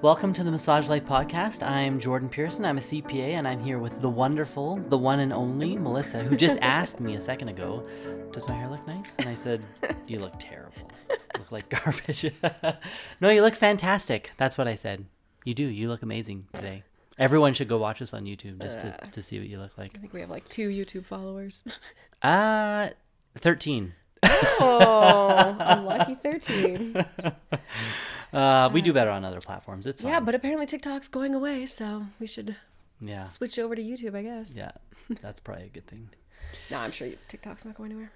Welcome to the Massage Life Podcast. I'm Jordan Pearson. I'm a CPA, and I'm here with the wonderful, the one and only Melissa, who just asked me a second ago, does my hair look nice? And I said, you look terrible. You look like garbage. No, you look fantastic. That's what I said. You do. You look amazing today. Everyone should go watch us on YouTube just to see what you look like. I think we have like 2 YouTube followers. 13. Oh, unlucky 13. We do better on other platforms. It's fine. Yeah, but apparently TikTok's going away, so we should Yeah. switch over to YouTube, I guess. Yeah, that's probably a good thing. No, I'm sure TikTok's not going anywhere.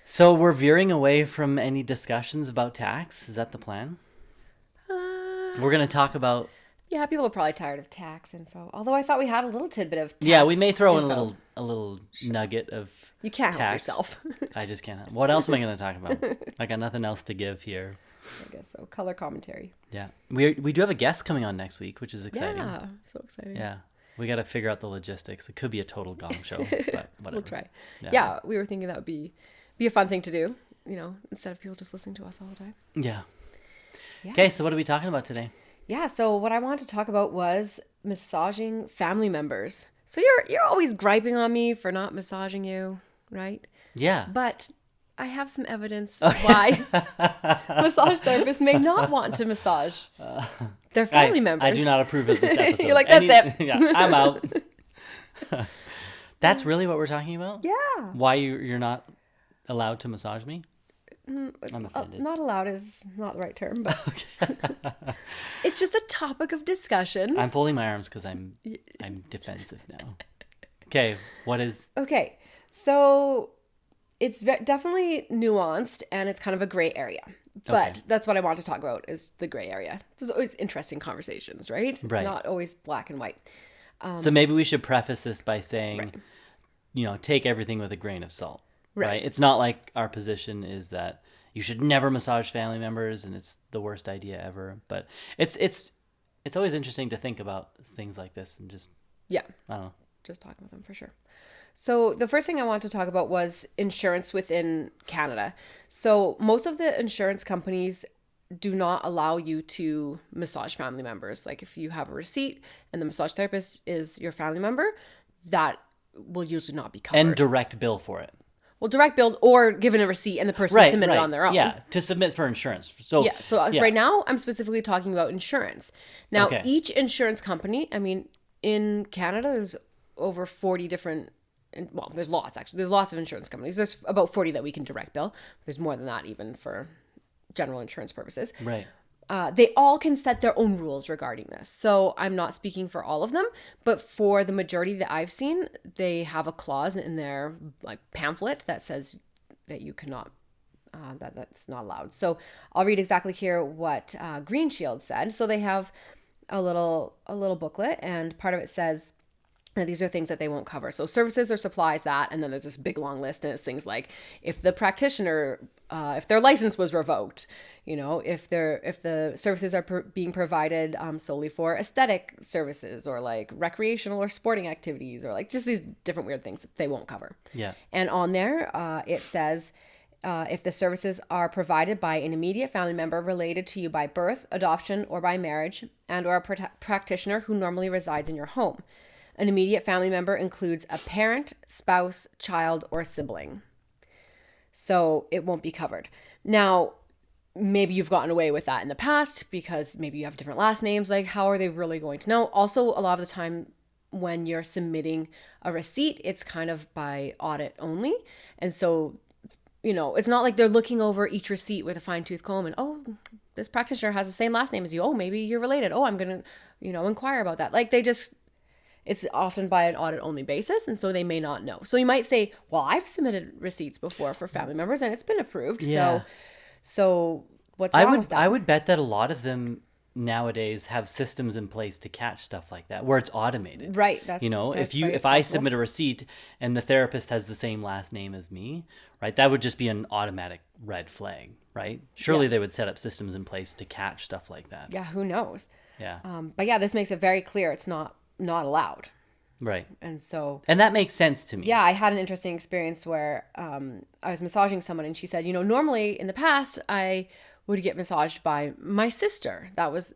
So we're veering away from any discussions about tax. Is that the plan? We're going to talk about... Yeah, people are probably tired of tax info. Although I thought we had a little tidbit of tax Yeah, we may throw in info. a little nugget of You can't help tax. yourself. I just can't. What else am I going to talk about? I got nothing else to give here. I guess so. Color commentary. Yeah. We do have a guest coming on next week, which is exciting. Yeah, so exciting. Yeah. We got to figure out the logistics. It could be a total gong show, but whatever. We'll try. Yeah. Yeah, we were thinking that would be a fun thing to do, instead of people just listening to us all the time. Yeah. Yeah. Okay, so what are we talking about today? Yeah, so what I wanted to talk about was massaging family members. So you're always griping on me for not massaging you, right? Yeah. But I have some evidence why massage therapists may not want to massage their family members. I do not approve of this episode. You're like, that's it. Yeah, I'm out. That's really what we're talking about? Yeah. Why you're not allowed to massage me? I'm offended. Not allowed is not the right term, but it's just a topic of discussion. I'm folding my arms because I'm defensive now. Okay, what is... Okay, so it's definitely nuanced and it's kind of a gray area. But Okay. that's what I want to talk about is the gray area. There's always interesting conversations, right? It's Right. not always black and white. So maybe we should preface this by saying, take everything with a grain of salt. Right. It's not like our position is that you should never massage family members and it's the worst idea ever. But it's always interesting to think about things like this and just, Yeah, I don't know. just talking about them for sure. So the first thing I wanted to talk about was insurance within Canada. So most of the insurance companies do not allow you to massage family members. Like if you have a receipt and the massage therapist is your family member, that will usually not be covered. And direct bill for it. Well, direct bill or given a receipt and the person submitted on their own. Yeah, to submit for insurance. So Right now I'm specifically talking about insurance. Now, Okay. each insurance company, in Canada, there's over 40 different, well, there's lots actually. There's lots of insurance companies. There's about 40 that we can direct bill. There's more than that even for general insurance purposes. Right. They all can set their own rules regarding this. So I'm not speaking for all of them, but for the majority that I've seen, they have a clause in their pamphlet that says that you cannot, that's not allowed. So I'll read exactly here what Green Shield said. So they have a little booklet, and part of it says that these are things that they won't cover. So services or supplies that, and then there's this big long list, and it's things like if the practitioner, if their license was revoked, if the services are being provided solely for aesthetic services or like recreational or sporting activities or like just these different weird things that they won't cover. Yeah. And on there, it says if the services are provided by an immediate family member related to you by birth, adoption, or by marriage, and or a practitioner who normally resides in your home. An immediate family member includes a parent, spouse, child, or sibling. So it won't be covered. Now, maybe you've gotten away with that in the past because maybe you have different last names. Like, how are they really going to know? Also, a lot of the time when you're submitting a receipt, it's kind of by audit only. And so, it's not like they're looking over each receipt with a fine-tooth comb and, oh, this practitioner has the same last name as you. Oh, maybe you're related. Oh, I'm going to, inquire about that. Like, it's often by an audit only basis, and so they may not know. So you might say, well, I've submitted receipts before for family members and it's been approved. Yeah. So what's wrong with that? I would bet that a lot of them nowadays have systems in place to catch stuff like that where it's automated. Right. That's if I submit a receipt and the therapist has the same last name as me, right, that would just be an automatic red flag, right? Surely they would set up systems in place to catch stuff like that. Yeah, who knows? Yeah. But yeah, this makes it very clear it's not allowed. Right. And so... And that makes sense to me. Yeah, I had an interesting experience where I was massaging someone and she said, normally in the past I would get massaged by my sister. That was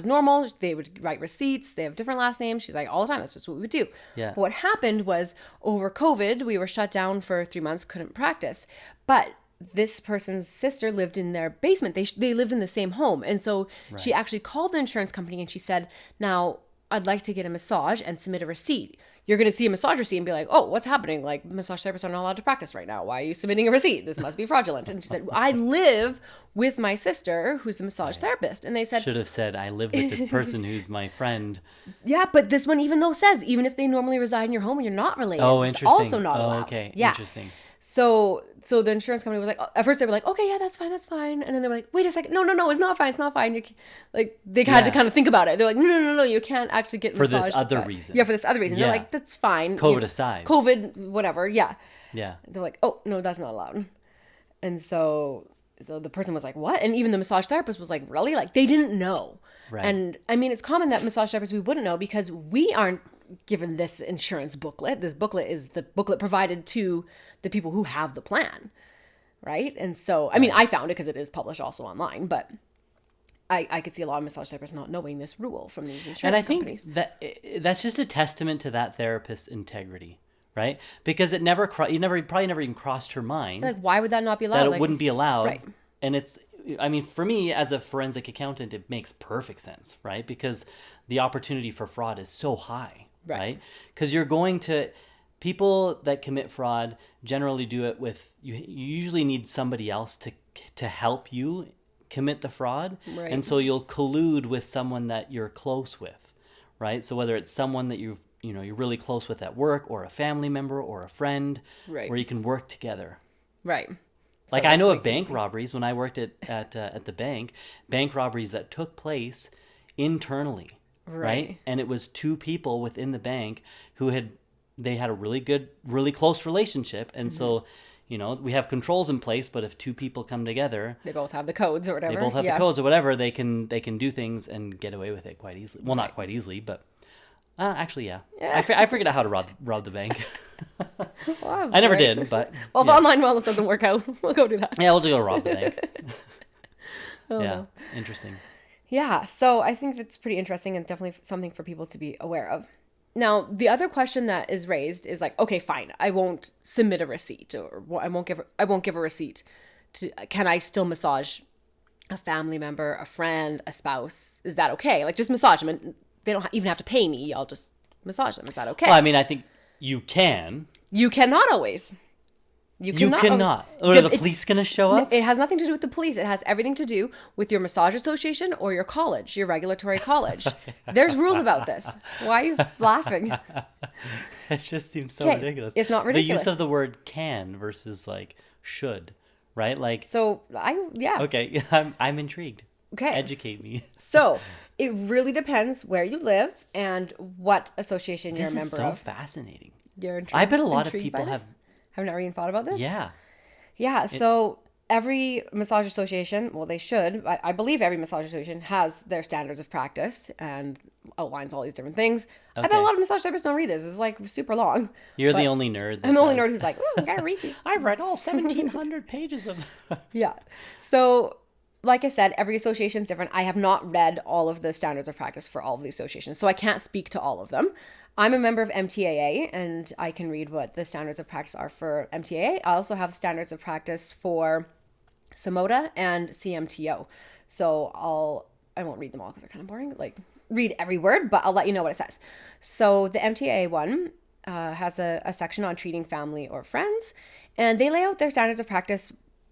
normal. They would write receipts. They have different last names. She's like, all the time. That's just what we would do. Yeah. But what happened was over COVID, we were shut down for 3 months, couldn't practice. But this person's sister lived in their basement. They lived in the same home. And so she actually called the insurance company and she said, now I'd like to get a massage and submit a receipt. You're going to see a massage receipt and be like, oh, what's happening? Like, massage therapists are not allowed to practice right now. Why are you submitting a receipt? This must be fraudulent. And she said, I live with my sister who's a massage therapist. And they said, Should have said, I live with this person who's my friend. yeah, but this one even though says, even if they normally reside in your home and you're not related, Oh, it's interesting. also not Oh, allowed. okay. Yeah. Interesting. So the insurance company was like, at first they were like, okay, yeah, that's fine. And then they were like, wait a second. No, it's not fine. Like they had to kind of think about it. They're like, no, you can't actually get For this massaged other by-" reason. Yeah, for this other reason. Yeah. They're like, that's fine. COVID aside. COVID, whatever. Yeah. Yeah. They're like, oh, no, that's not allowed. And so the person was like, what? And even the massage therapist was like, really? Like they didn't know. Right. And I mean, it's common that massage therapists, we wouldn't know because we aren't given this insurance booklet. This booklet is the booklet provided to the people who have the plan. Right. And so, I mean, I found it because it is published also online, but I could see a lot of massage therapists not knowing this rule from these insurance And I companies. think that that's just a testament to that therapist's integrity, right? Because it never, probably never even crossed her mind Like, why would that not be allowed? that it Like, wouldn't be allowed. Right. And it's, I mean, for me as a forensic accountant, it makes perfect sense, right? Because the opportunity for fraud is so high, right? Because you're going to, people that commit fraud generally do it with, you usually need somebody else to help you commit the fraud. Right. And so you'll collude with someone that you're close with, right? So whether it's someone that you're really close with at work or a family member or a friend, Right. where you can work together. Right. Like So I know that of bank robberies when I worked at the bank robberies that took place internally, right? And it was two people within the bank who had a really close relationship, and so we have controls in place. But if two people come together, They both have the codes or whatever. they both have the codes or whatever, they can do things and get away with it quite easily. Well, not quite easily, but actually, yeah. I figured out how to rob the bank. Well, I never great. did, but Well, if online wellness doesn't work out, we'll go do that. yeah, we'll just go rob the bank. Oh, Yeah, no. interesting. Yeah, so I think that's pretty interesting and definitely something for people to be aware of. Now, the other question that is raised is like, okay, fine, I won't submit a receipt, or I won't give a receipt. Can I still massage a family member, a friend, a spouse? Is that okay? Like, just massage them, and they don't even have to pay me. I'll just massage them. Is that okay? Well, I mean, I think you can. You cannot always. You cannot. always. Are the police going to show up? It has nothing to do with the police. It has everything to do with your massage association or your college, your regulatory college. There's rules about this. Why are you laughing? It just seems so Okay, ridiculous. it's not ridiculous. The use of the word can versus like should, right? Like, So okay, I'm intrigued. Okay. Educate me. So it really depends where you live and what association you're This a is member so of. fascinating. You're I bet a lot of intrigued by people this? have. Have never even thought about this? Yeah. Yeah, so every massage association, well, they should. I believe every massage association has their standards of practice and outlines all these different things. I bet a Okay. lot of massage therapists don't read this. It's like super long. You're But the only nerd. I'm the only nerd who's like, ooh, I gotta read these. I've read all 1,700 pages of. Yeah. So, like I said, every association is different. I have not read all of the standards of practice for all of the associations, so I can't speak to all of them. I'm a member of MTAA, and I can read what the standards of practice are for MTAA. I also have standards of practice for SOMOTA and CMTO. So I won't read them all because they're kind of boring. Like, read every word, but I'll let you know what it says. So the MTAA one has a section on treating family or friends, and they lay out their standards of practice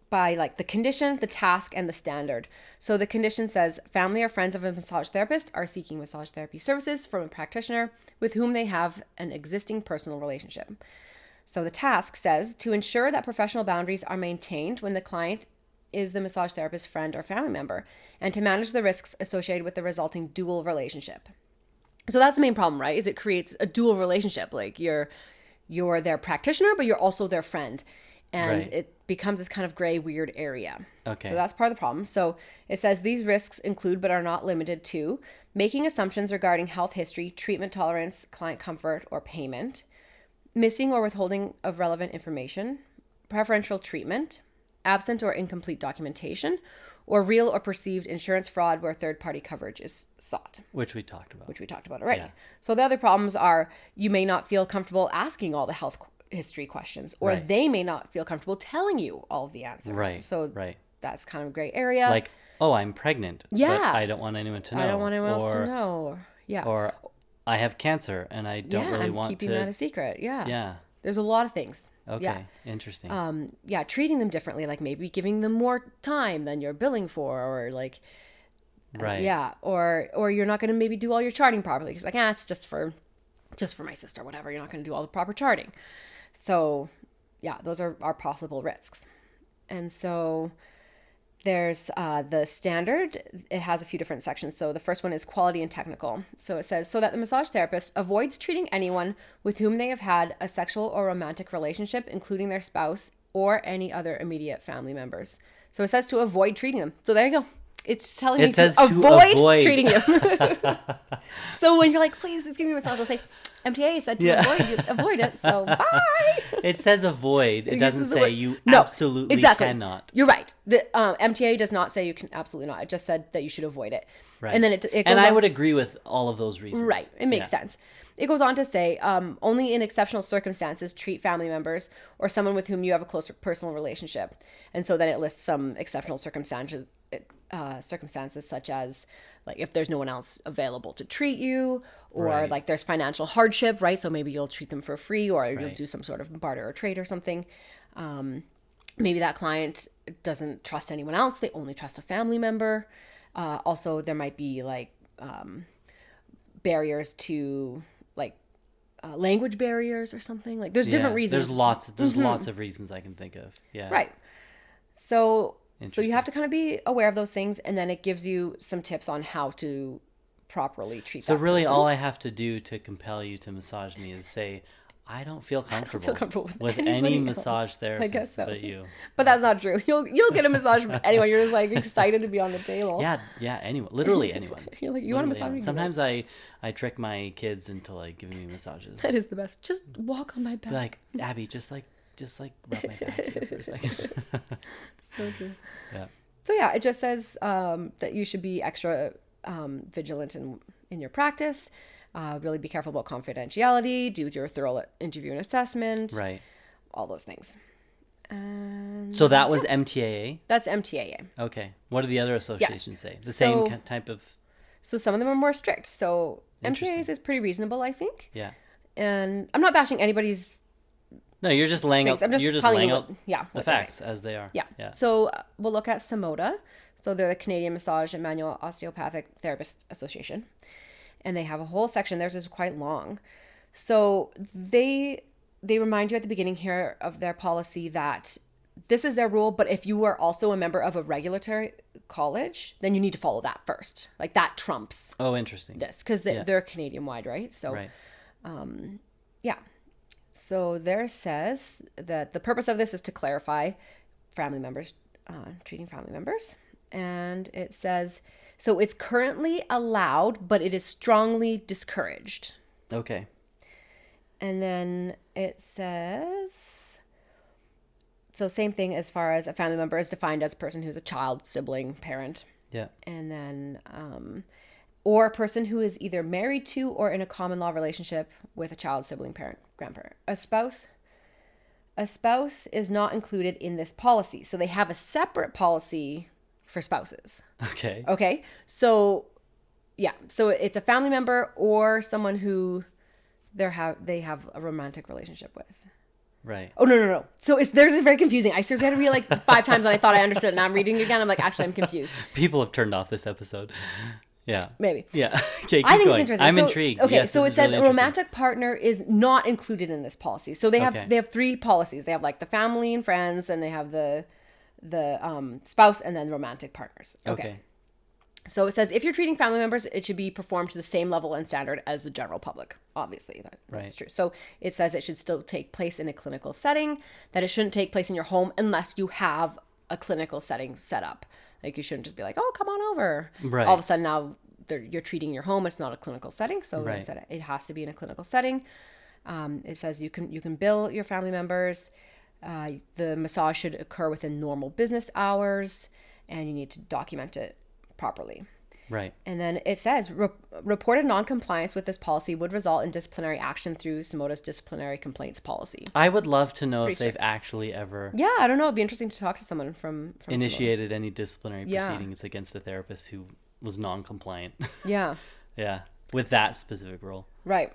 by like the condition, the task, and the standard. So the condition says family or friends of a massage therapist are seeking massage therapy services from a practitioner with whom they have an existing personal relationship. So the task says to ensure that professional boundaries are maintained when the client is the massage therapist's friend or family member, and to manage the risks associated with the resulting dual relationship. So that's the main problem, right? Is it creates a dual relationship. Like you're their practitioner, but you're also their friend. And Right. it becomes this kind of gray, weird area. Okay. So that's part of the problem. So it says these risks include, but are not limited to, making assumptions regarding health history, treatment tolerance, client comfort, or payment, missing or withholding of relevant information, preferential treatment, absent or incomplete documentation, or real or perceived insurance fraud where third-party coverage is sought, Which we talked about. which we talked about already. Yeah. So the other problems are you may not feel comfortable asking all the health history questions, or Right. they may not feel comfortable telling you all of the answers. Right. So Right. that's kind of a gray area. Like, oh, I'm pregnant. But Yeah. I don't want anyone to know. I don't want anyone else to know. Yeah. Or I have cancer and I don't really I'm want keeping to. that a secret. Yeah. Yeah. There's a lot of things. Okay. Yeah. Interesting. Yeah, treating them differently, like maybe giving them more time than you're billing for, or like, right. yeah, or you're not going to maybe do all your charting properly because like, it's just for my sister, whatever. You're not going to do all the proper charting. So, yeah, those are possible risks. And so there's the standard. It has a few different sections. So the first one is quality and technical. So it says, so that the massage therapist avoids treating anyone with whom they have had a sexual or romantic relationship, including their spouse or any other immediate family members. So it says to avoid treating them. So there you go. It's telling me to avoid treating you. So when you're like, please, just give me a massage, I'll say, MTA said to avoid it. So bye. It says avoid. It doesn't say you No, absolutely exactly. cannot. You're right. The MTA does not say you can absolutely not. It just said that you should avoid it. Right. And then it goes And I on- would agree with all of those reasons. Right. It makes sense. It goes on to say, only in exceptional circumstances treat family members or someone with whom you have a close personal relationship. And so then it lists some exceptional circumstances such as like if there's no one else available to treat you, or Right. like there's financial hardship, right? So maybe you'll treat them for free, or you'll Right. do some sort of barter or trade or something. Maybe that client doesn't trust anyone else. They only trust a family member. Also, there might be like barriers to like language barriers or something. Like there's different reasons. There's lots of reasons I can think of. Yeah. Right. So you Interesting. have to kind of be aware of those things, and then it gives you some tips on how to properly treat So that really person. all I have to do to compel you to massage me is say, I don't feel comfortable, with any anybody else. massage therapist guess so. but you. But that's not true. You'll get a massage from anyone. You're just like excited to be on the table. Yeah, anyone. Literally anyone. You're like, you want a Literally massage? anyone. Sometimes I trick my kids into like giving me massages. That is the best. Just walk on my back. Be like, Abby, just like rub my back here for a second. So true. Yeah. So yeah, it just says that you should be extra vigilant in your practice. Really be careful about confidentiality. Do your thorough interview and assessment. Right. All those things. And So that was MTAA. that's MTAA. Okay. What do the other associations say? The So- same type of. So some of them are more strict. So Interesting. MTA's is pretty reasonable, I think. Yeah. And I'm not bashing anybody's No, you're just laying things. out. I'm just You're just telling laying you out what they're the saying. facts as they are. Yeah. Yeah. So we'll look at Samoda. So they're the Canadian Massage and Manual Osteopathic Therapist Association. And they have a whole section. Theirs is quite long. So they remind you at the beginning here of their policy that this is their rule, but if you are also a member of a regulatory college, then you need to follow that first. Like that trumps Oh, interesting. this because they're Canadian wide, right? So Right. yeah. So there says that the purpose of this is to clarify family members, treating family members. And it says, so it's currently allowed, but it is strongly discouraged. Okay. And then it says, so same thing as far as a family member is defined as a person who's a child, sibling, parent. Yeah. And then, or a person who is either married to or in a common law relationship with a child, sibling, parent, grandparent. A spouse is not included in this policy. So they have a separate policy for spouses. Okay. Okay. So yeah. So it's a family member or someone who they have a romantic relationship with. Right. Oh, no. So theirs is very confusing. I seriously had to read it like 5 times and I thought I understood it. Now I'm reading it again. I'm like, actually, I'm confused. People have turned off this episode. Yeah. Maybe. Yeah. Okay. Keep I think going. it's interesting. I'm So- intrigued. Okay, Yes, so this it is says really a interesting. romantic partner is not included in this policy. So they have Okay. they have 3 policies. They have like the family and friends, and they have the spouse, and then romantic partners. Okay. So it says if you're treating family members, it should be performed to the same level and standard as the general public. Obviously, that's Right. true. So it says it should still take place in a clinical setting, that it shouldn't take place in your home unless you have a clinical setting set up. Like you shouldn't just be like, oh, come on over. Right. All of a sudden now you're treating your home. It's not a clinical setting. So like I Right. said, it has to be in a clinical setting. It says you can bill your family members. The massage should occur within normal business hours. and you need to document it properly. Right. And then it says reported non-compliance with this policy would result in disciplinary action through Samoda's disciplinary complaints policy. I would love to know Pretty if they've actually ever Yeah, I don't know. It'd be interesting to talk to someone from initiated any disciplinary Yeah. proceedings against a therapist who was non-compliant. Samoda. Yeah, Yeah, with that specific rule. right.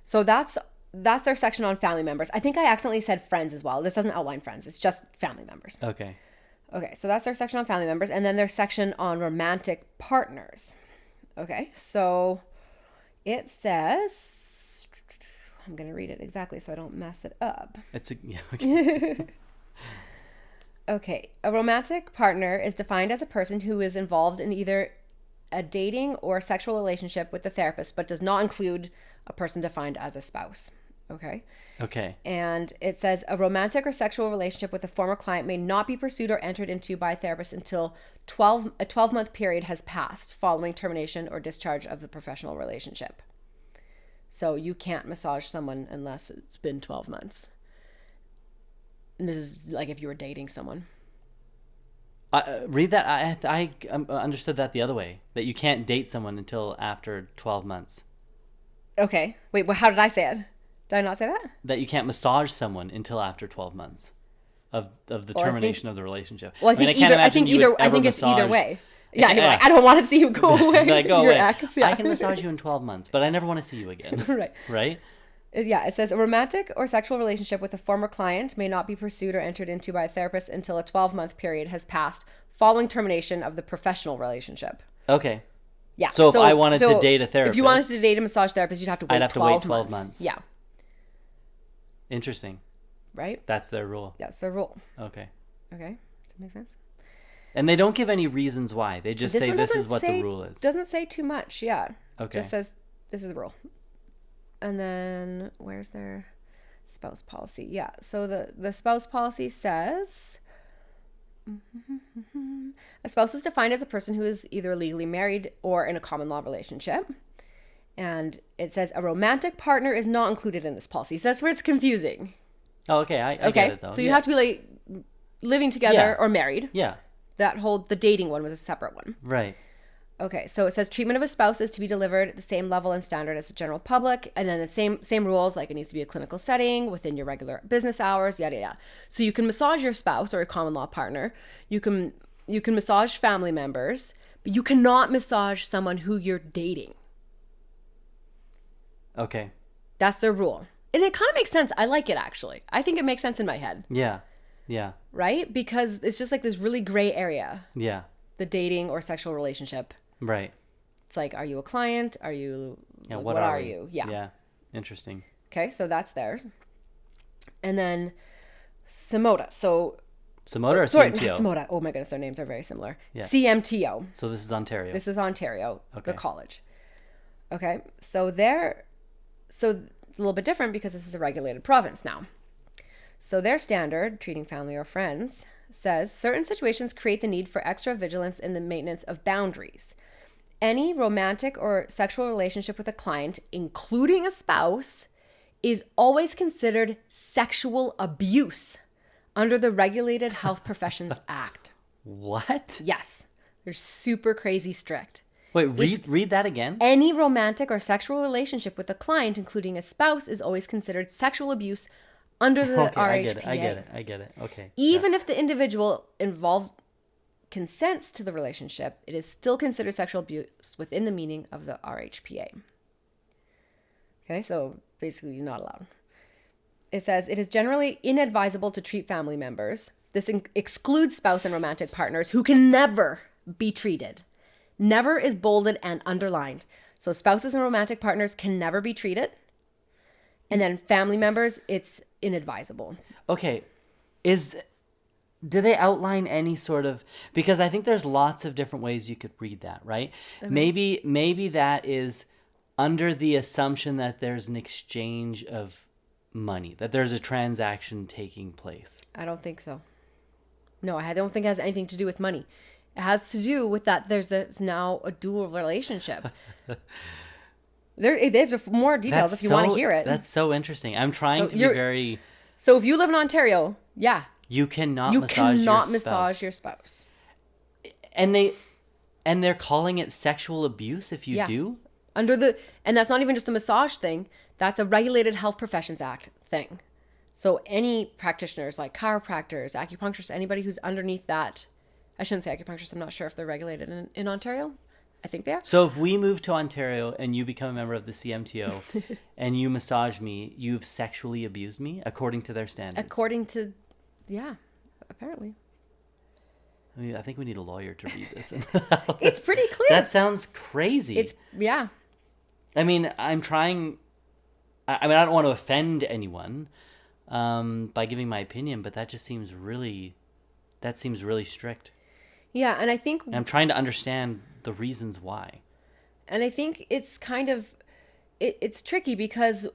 So that's their section on family members. I think I accidentally said friends as well. This doesn't outline friends. It's just family members. Okay. Okay, so that's their section on family members. And then their section on romantic partners. Okay, so it says, I'm going to read it exactly so I don't mess it up. Yeah, okay. Okay, a romantic partner is defined as a person who is involved in either a dating or sexual relationship with the therapist, but does not include a person defined as a spouse. Okay. Okay. And it says a romantic or sexual relationship with a former client may not be pursued or entered into by a therapist until a 12-month period has passed following termination or discharge of the professional relationship. So you can't massage someone unless it's been 12 months. And this is like if you were dating someone. Read that. I understood that the other way, that you can't date someone until after 12 months. Okay. Wait, well, how did I say it? Did I not say that? That you can't massage someone until after 12 months of the termination of the relationship. Well, I think can't imagine you would ever it's either massage- way. Yeah, you're like, I don't want to see you go away. Like, go Your away. ex, yeah. I can massage you in 12 months, but I never want to see you again. Right. Right? Yeah, it says a romantic or sexual relationship with a former client may not be pursued or entered into by a therapist until a 12-month period has passed following termination of the professional relationship. Okay. Yeah. So if I wanted to date a if you wanted therapist- to date a massage therapist, you'd have to wait I'd have to 12 wait 12 months. months. Yeah. Interesting. Right? That's their rule. That's the rule. Okay. Okay. Does that make sense? And they don't give any reasons why. They just say one this doesn't is what say- the rule is. Doesn't say too much. Yeah. Okay. Just says this is the rule. And then where's their spouse policy? Yeah. So the spouse policy says a spouse is defined as a person who is either legally married or in a common law relationship. And it says a romantic partner is not included in this policy. So that's where it's confusing. Oh, okay. I get it though. So you have to be like living together Yeah. or married. Yeah. The dating one was a separate one. Right. Okay, so it says treatment of a spouse is to be delivered at the same level and standard as the general public, and then the same rules, like it needs to be a clinical setting within your regular business hours, yada yada. So you can massage your spouse or a common law partner. You can massage family members, but you cannot massage someone who you're dating. Okay. That's their rule, and it kind of makes sense. I like it actually. I think it makes sense in my head, Yeah. Yeah. right? Because it's just like this really gray area, Yeah. the dating or sexual relationship. Right. It's like, are you a client? Are you? Yeah. like, What are we? you? Yeah. Yeah. Interesting. Okay, so that's theirs. And then Samoda. So Samoda or sorry, CMTO? not Samoda. Oh my goodness, their names are very similar. Yeah. CMTO. So this is Ontario. This is Ontario, Okay. the college. Okay, so it's a little bit different because this is a regulated province now. So their standard, treating family or friends, says certain situations create the need for extra vigilance in the maintenance of boundaries. Any romantic or sexual relationship with a client, including a spouse, is always considered sexual abuse under the Regulated Health Professions Act. What? Yes, they're super crazy strict. Wait, read that again? Any romantic or sexual relationship with a client, including a spouse, is always considered sexual abuse under the Okay, RHPA. I get it. Okay. Even if the individual involved consents to the relationship, it is still considered sexual abuse within the meaning of the RHPA. Okay, so basically not allowed. It says it is generally inadvisable to treat family members. This excludes spouse and romantic partners who can never be treated. Never is bolded and underlined. So spouses and romantic partners can never be treated. And then family members, it's inadvisable. Okay. Do they outline any sort of, because I think there's lots of different ways you could read that, right? Maybe that is under the assumption that there's an exchange of money, that there's a transaction taking place. I don't think so. No, I don't think it has anything to do with money. It has to do with that there's now a dual relationship. There's more details if you want to hear it. That's so interesting. I'm trying So to be very... So if you live in Ontario, yeah, You cannot you massage cannot your massage spouse. your spouse. and they're calling it sexual abuse if you Yeah. do. And that's not even just a massage thing. That's a regulated Health Professions Act thing. So any practitioners like chiropractors, acupuncturists, anybody who's underneath that, I shouldn't say acupuncturists, I'm not sure if they're regulated in Ontario. I think they are. So if we move to Ontario and you become a member of the CMTO and you massage me, you've sexually abused me according to their standards. According to, yeah, apparently. I mean, I think we need a lawyer to read this. It's pretty clear. That sounds crazy. Yeah. I mean, I'm trying. I mean, I don't want to offend anyone by giving my opinion, but that just seems really. That seems really strict. Yeah, and I think. And I'm trying to understand the reasons why. And I think it's kind of, it's tricky because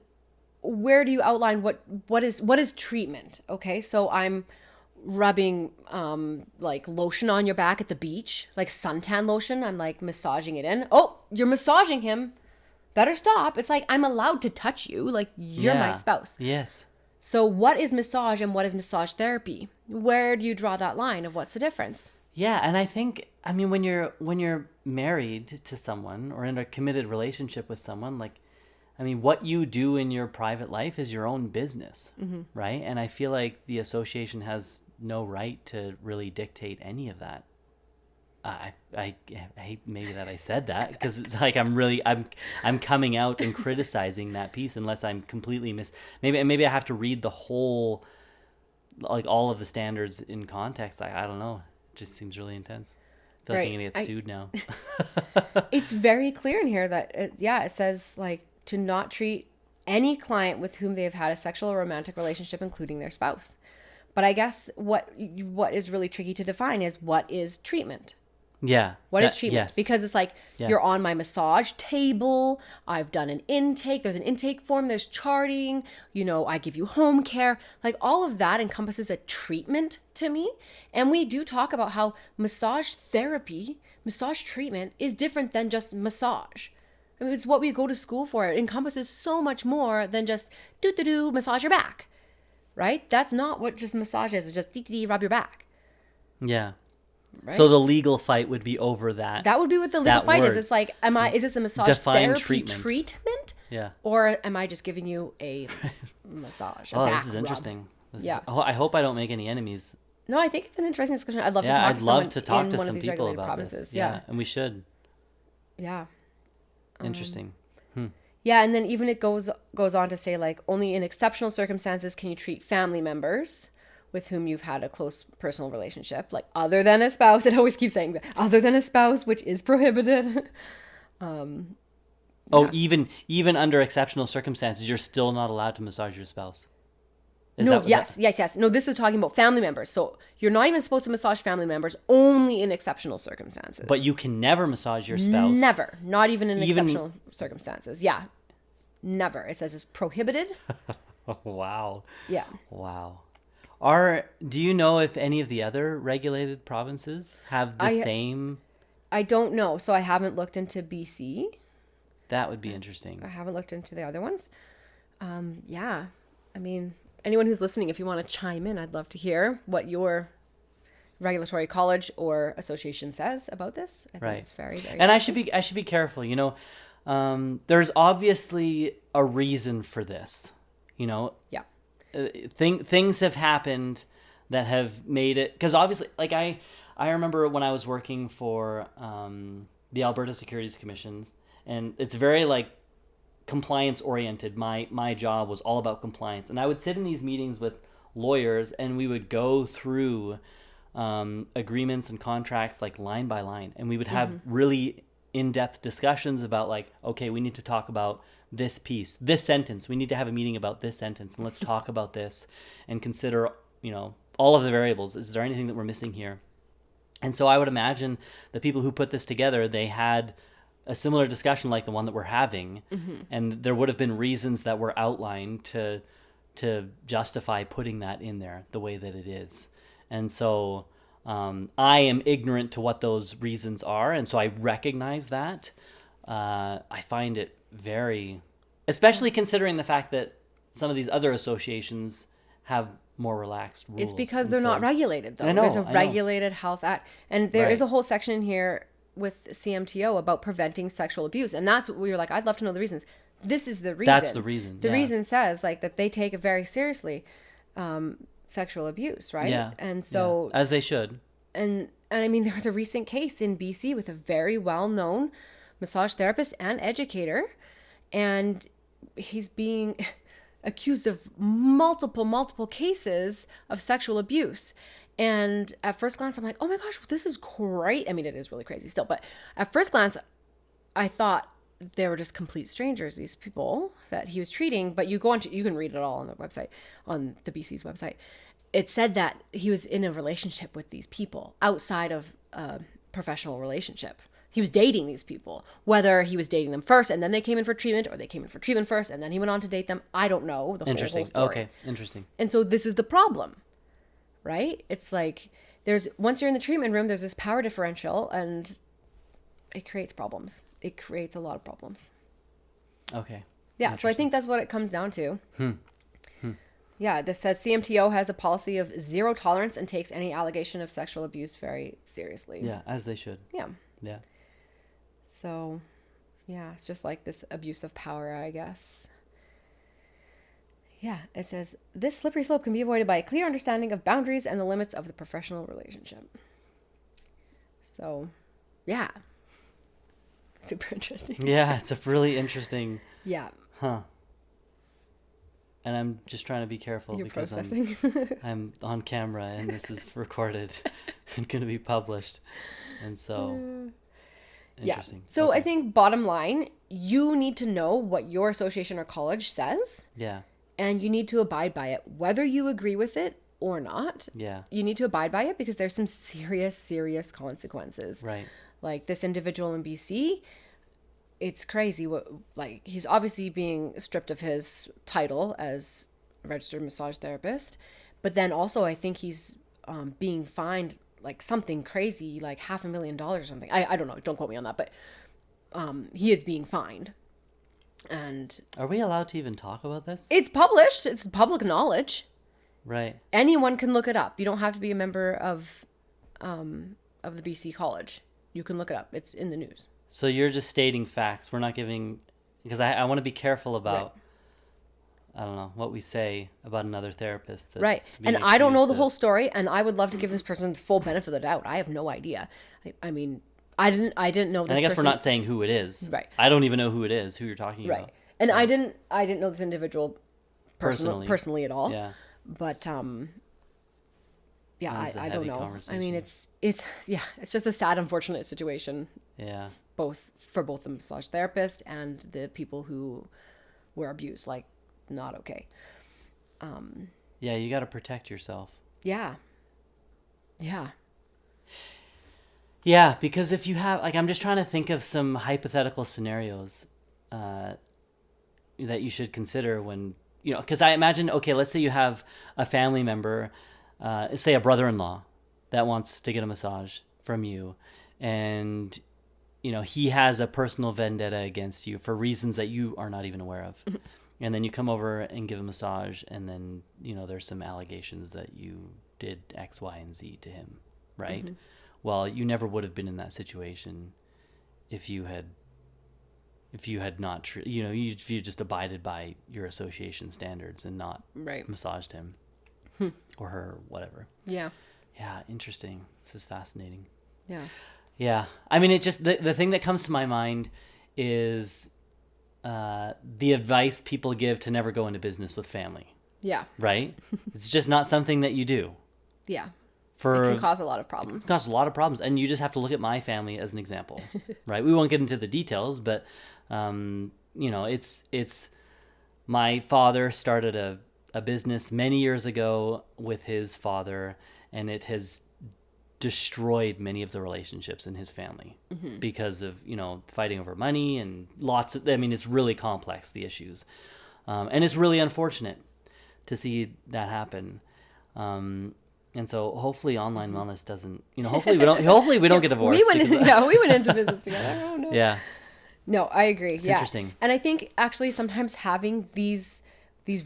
where do you outline what is treatment? Okay, so I'm rubbing like lotion on your back at the beach, like suntan lotion. I'm like massaging it in. Oh, you're massaging him. Better stop. It's like I'm allowed to touch you. Like you're my spouse. Yes. So what is massage and what is massage therapy? Where do you draw that line of what's the difference? Yeah, and I think, I mean, when you're married to someone or in a committed relationship with someone, like, I mean, what you do in your private life is your own business, right? And I feel like the association has no right to really dictate any of that. I hate maybe that I said that because it's like I'm coming out and criticizing that piece unless I'm completely maybe I have to read the whole, like all of the standards in context. I don't know. It just seems really intense. I feel like I'm gonna get sued now. It's very clear in here that it says like to not treat any client with whom they have had a sexual or romantic relationship, including their spouse. But I guess what is really tricky to define is what is treatment. Yeah. What is treatment? Yes. Because it's like you're on my massage table. I've done an intake. There's an intake form. There's charting. You know, I give you home care. Like all of that encompasses a treatment to me. And we do talk about how massage therapy, massage treatment is different than just massage. I mean, it's what we go to school for. It encompasses so much more than just massage your back, right? That's not what just massage is. It's just rub your back. Yeah. Right? So the legal fight would be over that. That would be what the legal fight word. is. It's like, is this a massage Define therapy treatment. Yeah. Or am I just giving you a massage? Oh, this is interesting. Yeah. I hope I don't make any enemies. No, I think it's an interesting discussion. I'd love to talk I'd to love to someone talk in to one some of these people regulated about provinces. this. Yeah. And we should. Yeah. Interesting. Yeah, and then even it goes on to say like only in exceptional circumstances can you treat family members with whom you've had a close personal relationship, like other than a spouse. It always keeps saying that, other than a spouse, which is prohibited. Even under exceptional circumstances, you're still not allowed to massage your spouse. Yes. No, this is talking about family members. So you're not even supposed to massage family members, only in exceptional circumstances. But you can never massage your spouse. Never. Not even in exceptional circumstances. Yeah. Never. It says it's prohibited. Wow. Yeah. Wow. Do you know if any of the other regulated provinces have the same? I don't know. So I haven't looked into BC. That would be interesting. I haven't looked into the other ones. Yeah. I mean, anyone who's listening, if you want to chime in, I'd love to hear what your regulatory college or association says about this. I think it's very, very. And I should be careful. You know, there's obviously a reason for this. You know. Yeah. Things have happened that have made it, because obviously, like I remember when I was working for the Alberta Securities Commissions, and it's very like compliance oriented. My job was all about compliance, and I would sit in these meetings with lawyers, and we would go through agreements and contracts like line by line, and we would have really in-depth discussions about like, okay, we need to talk about this piece, this sentence. We need to have a meeting about this sentence, and let's talk about this and consider, you know, all of the variables. Is there anything that we're missing here? And so I would imagine the people who put this together, they had a similar discussion like the one that we're having, and there would have been reasons that were outlined to justify putting that in there the way that it is. And so I am ignorant to what those reasons are, and so I recognize that. I find it very, especially considering the fact that some of these other associations have more relaxed rules. It's because And they're so- not regulated, though. I know, There's a I know. regulated health act. And there is Right. a whole section here with CMTO about preventing sexual abuse. And that's what we were like, I'd love to know the reasons. This is the reason. That's the reason, The yeah. reason says like that they take it very seriously, sexual abuse, right? Yeah. And so, yeah. As they should. and I mean, there was a recent case in BC with a very well-known massage therapist and educator, and he's being accused of multiple cases of sexual abuse. And at first glance, I'm like, oh my gosh, this is great. I mean, it is really crazy still, but at first glance, I thought they were just complete strangers, these people that he was treating. But you go on to, you can read it all on the website, on the BC's website. It said that he was in a relationship with these people outside of a professional relationship. He was dating these people, whether he was dating them first and then they came in for treatment, or they came in for treatment first and then he went on to date them. I don't know the Interesting. whole story. Okay. Interesting. And so this is the problem, right? It's like once you're in the treatment room, there's this power differential and it creates problems. It creates a lot of problems. Okay. Yeah, so I think that's what it comes down to. Yeah, this says CMTO has a policy of zero tolerance and takes any allegation of sexual abuse very seriously. Yeah, as they should. Yeah. Yeah. So, yeah, it's just like this abuse of power, I guess. Yeah, it says this slippery slope can be avoided by a clear understanding of boundaries and the limits of the professional relationship. So, yeah. Super interesting. Yeah, it's a really interesting. Yeah. Huh. And I'm just trying to be careful You're because processing. I'm on camera and this is recorded and going to be published. And so, interesting. Yeah. So Okay. I think bottom line, you need to know what your association or college says, Yeah. and you need to abide by it, whether you agree with it or not. Yeah. You need to abide by it because there's some serious consequences. Right. Like this individual in BC, it's crazy what, like, he's obviously being stripped of his title as a registered massage therapist, but then also I think he's being fined like something crazy, like $500,000 or something. I don't know, don't quote me on that, but he is being fined. And Are we allowed to even talk about this? it's published, it's public knowledge. Right. Anyone can look it up. You don't have to be a member of the BC college. You can look it up. It's in the news. So you're just stating facts. We're not giving, because I want to be careful about, I don't know, what we say about another therapist. That's Right. being And I don't know accused the of- whole story, and I would love to give this person full benefit of the doubt. I have no idea. I mean, I didn't know this And I guess person. we're not saying who it is. Right. I don't even know who it is, who you're talking Right. about. And I didn't know this individual personally at all. Yeah. But yeah, That was a I don't heavy know. I conversation. mean, it's just a sad, unfortunate situation, Yeah. for both the massage therapist and the people who were abused. Like, not okay. Yeah, you got to protect yourself. Yeah. Yeah. Yeah, because if you have, like, I'm just trying to think of some hypothetical scenarios that you should consider when, because I imagine, okay, let's say you have a family member, say a brother-in-law that wants to get a massage from you, and, he has a personal vendetta against you for reasons that you are not even aware of. And then you come over and give a massage, and then, there's some allegations that you did X, Y, and Z to him, right? Mm-hmm. Well, you never would have been in that situation if you had not, if you just abided by your association standards and not Right. massaged him or her, whatever. Yeah. Yeah, interesting. This is fascinating. Yeah. Yeah. I mean, it just, the thing that comes to my mind is the advice people give to never go into business with family, Yeah. right? It's just not something that you do. Yeah. For It can cause a lot of problems. It causes a lot of problems, and you just have to look at my family as an example, right? We won't get into the details, but it's my father started a business many years ago with his father, and it has destroyed many of the relationships in his family because of fighting over money and it's really complex, the issues, and it's really unfortunate to see that happen. And so hopefully online wellness doesn't, hopefully we don't get divorced. We went into business together. Oh no. Yeah. No, I agree. It's yeah. interesting. And I think actually sometimes having these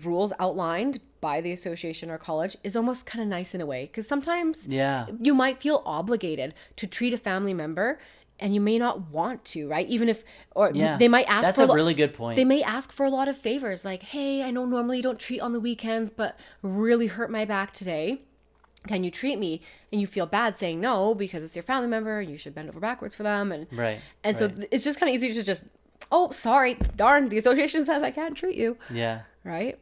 rules outlined by the association or college is almost kind of nice in a way, because sometimes Yeah. you might feel obligated to treat a family member and you may not want to, right? Even if, or Yeah. they might ask That's for a really good point. they may ask for a lot of favors, like, hey, I know normally you don't treat on the weekends, but really hurt my back today. Can you treat me? And you feel bad saying no because it's your family member and you should bend over backwards for them. And Right. and so it's just kind of easy to just, oh, sorry, darn, the association says I can't treat you, Yeah. right?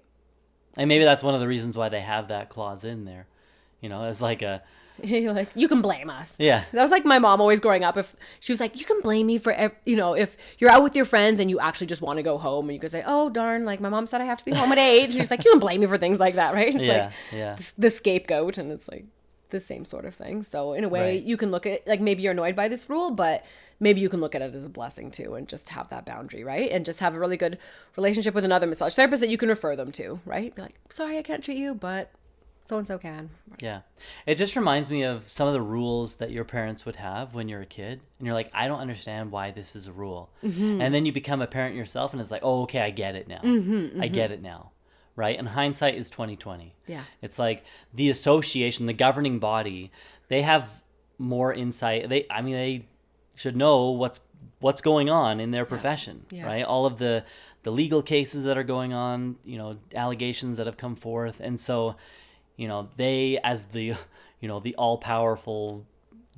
And maybe that's one of the reasons why they have that clause in there. As like a, You're like, you can blame us. yeah. That was like my mom always growing up. If she was like, you can blame me for, if you're out with your friends and you actually just want to go home, and you could say, oh, darn, like my mom said I have to be home at 8. She's like, you can blame me for things like that, right? It's Yeah. like Yeah. the scapegoat, and it's like the same sort of thing. So in a way, Right. you can look at it, like maybe you're annoyed by this rule, but maybe you can look at it as a blessing too, and just have that boundary, right? And just have a really good relationship with another massage therapist that you can refer them to, right? Be like, sorry, I can't treat you, but so-and-so can. Yeah. It just reminds me of some of the rules that your parents would have when you're a kid. And you're like, I don't understand why this is a rule. Mm-hmm. And then you become a parent yourself and it's like, oh, okay, I get it now. I get it now. Right? And hindsight is 2020. Yeah. It's like the association, the governing body, they have more insight. They should know what's going on in their profession, Yeah. right? All of the legal cases that are going on, allegations that have come forth. And so, they, as the all-powerful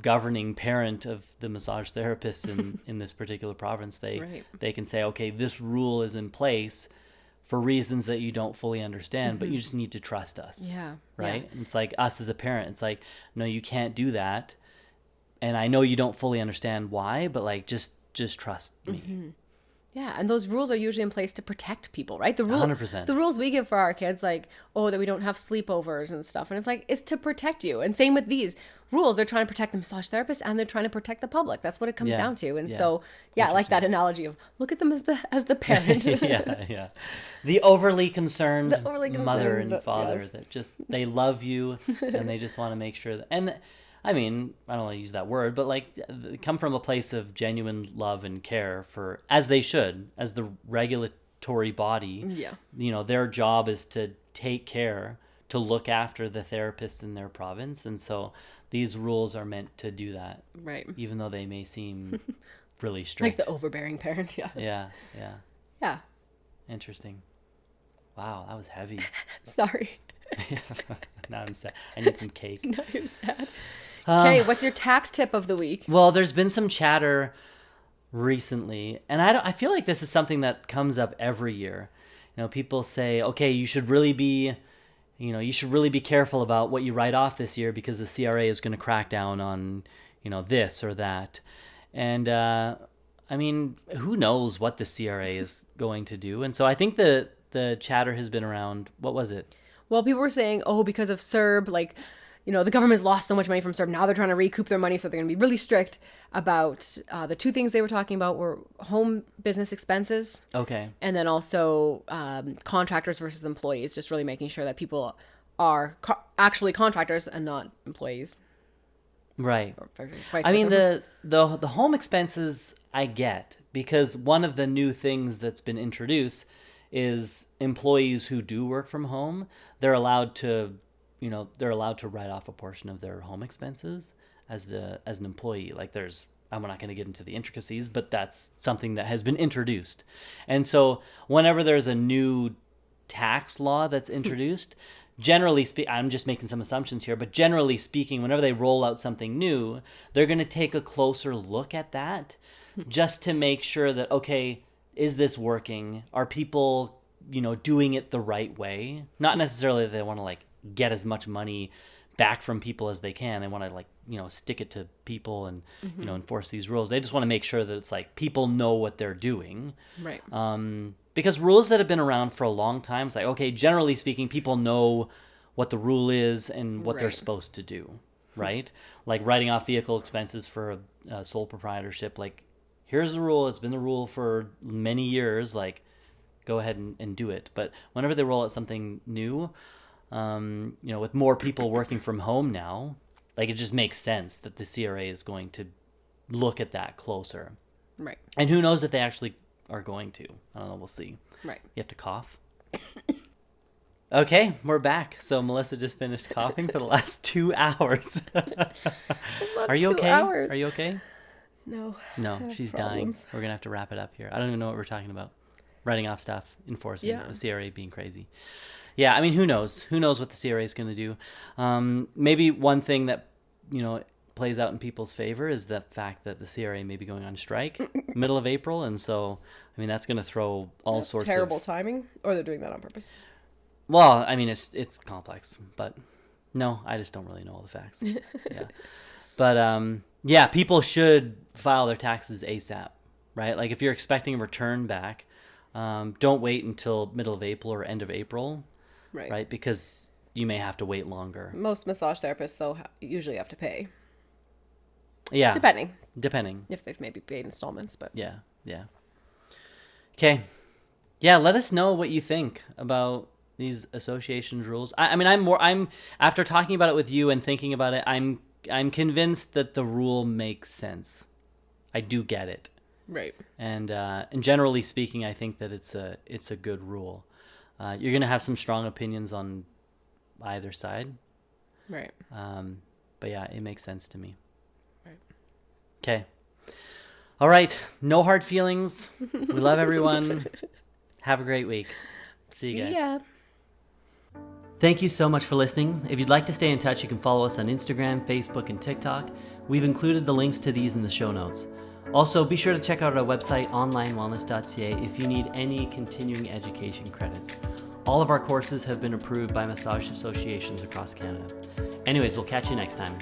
governing parent of the massage therapists in this particular province, Right. they can say, okay, this rule is in place for reasons that you don't fully understand, but you just need to trust us. Yeah. Right? It's like us as a parent. It's like, no, you can't do that. And I know you don't fully understand why, but like, just trust me. Yeah, and those rules are usually in place to protect people, right? 100%. The rules we give for our kids, like, oh, that we don't have sleepovers and stuff. And it's like, it's to protect you. And same with these rules. They're trying to protect the massage therapist and they're trying to protect the public. That's what it comes Yeah. down to. And Yeah. so, yeah, I like that analogy of look at them as the parent. Yeah. The overly concerned, overly mother concerned, and father yes. that just, they love you and they just want to make sure that, and I mean, I don't want to use that word, but like come from a place of genuine love and care for, as they should, as the regulatory body. Yeah. Their job is to take care, to look after the therapists in their province. And so these rules are meant to do that, Right. even though they may seem really Like strict. the overbearing parent. Yeah. Yeah. Yeah. Interesting. Wow, that was heavy. Sorry. Now I'm sad. I need some cake. Now you're sad. Okay, what's your tax tip of the week? Well, there's been some chatter recently, and I feel like this is something that comes up every year. People say, okay, you should really be careful about what you write off this year because the CRA is going to crack down on, this or that. And I mean, who knows what the CRA is going to do? And so I think the chatter has been around, what was it? Well, people were saying, oh, because of CERB, like, the government's lost so much money from CERB. Now they're trying to recoup their money, so they're going to be really strict about the two things they were talking about were home business expenses. Okay. And then also contractors versus employees, just really making sure that people are actually contractors and not employees. Right. Or vice I mean, versa. the home expenses I get, because one of the new things that's been introduced is employees who do work from home, they're allowed to write off a portion of their home expenses as an employee. Like I'm not going to get into the intricacies, but that's something that has been introduced. And so whenever there's a new tax law that's introduced, I'm just making some assumptions here, but generally speaking, whenever they roll out something new, they're going to take a closer look at that just to make sure that, okay, is this working? Are people, doing it the right way? Not necessarily that they want to like get as much money back from people as they can. They want to like, stick it to people and, enforce these rules. They just want to make sure that it's like people know what they're doing. Right. Because rules that have been around for a long time, it's like, okay, generally speaking, people know what the rule is and what they're Right. supposed to do, right? Like writing off vehicle expenses for sole proprietorship. Like, here's the rule. It's been the rule for many years. Like, go ahead and do it. But whenever they roll out something new, with more people working from home now, like it just makes sense that the CRA is going to look at that closer. Right. And who knows if they actually are going to. I don't know. We'll see. Right. You have to cough. Okay, we're back. So Melissa just finished coughing for the last 2 hours. Are you 2 okay? hours. Are you okay? No. I No, have she's problems. dying. We're going to have to wrap it up here. I don't even know what we're talking about. Writing off stuff, enforcing, Yeah. the CRA being crazy. Yeah, I mean, who knows? Who knows what the CRA is going to do? Maybe one thing that, plays out in people's favor is the fact that the CRA may be going on strike middle of April. And so, I mean, that's going to throw all That's sorts terrible of... timing, or they're doing that on purpose. Well, I mean, it's complex, but no, I just don't really know all the facts. Yeah. But, yeah, people should file their taxes ASAP, right? Like if you're expecting a return back, don't wait until middle of April or end of April, right? Because you may have to wait longer. Most massage therapists, though, usually have to pay. Yeah. Depending. If they've maybe paid installments, but... Yeah. Okay. Yeah, let us know what you think about these associations rules. I mean, I'm after talking about it with you and thinking about it, I'm convinced that the rule makes sense. I do get it. Right. And generally speaking, I think that it's a good rule. You're gonna have some strong opinions on either side. Right. But yeah, it makes sense to me. Right. Okay. All right. No hard feelings. We love everyone. Have a great week. See you guys. ya. Thank you so much for listening. If you'd like to stay in touch, you can follow us on Instagram, Facebook, and TikTok. We've included the links to these in the show notes. Also, be sure to check out our website, onlinewellness.ca, if you need any continuing education credits. All of our courses have been approved by massage associations across Canada. Anyways, we'll catch you next time.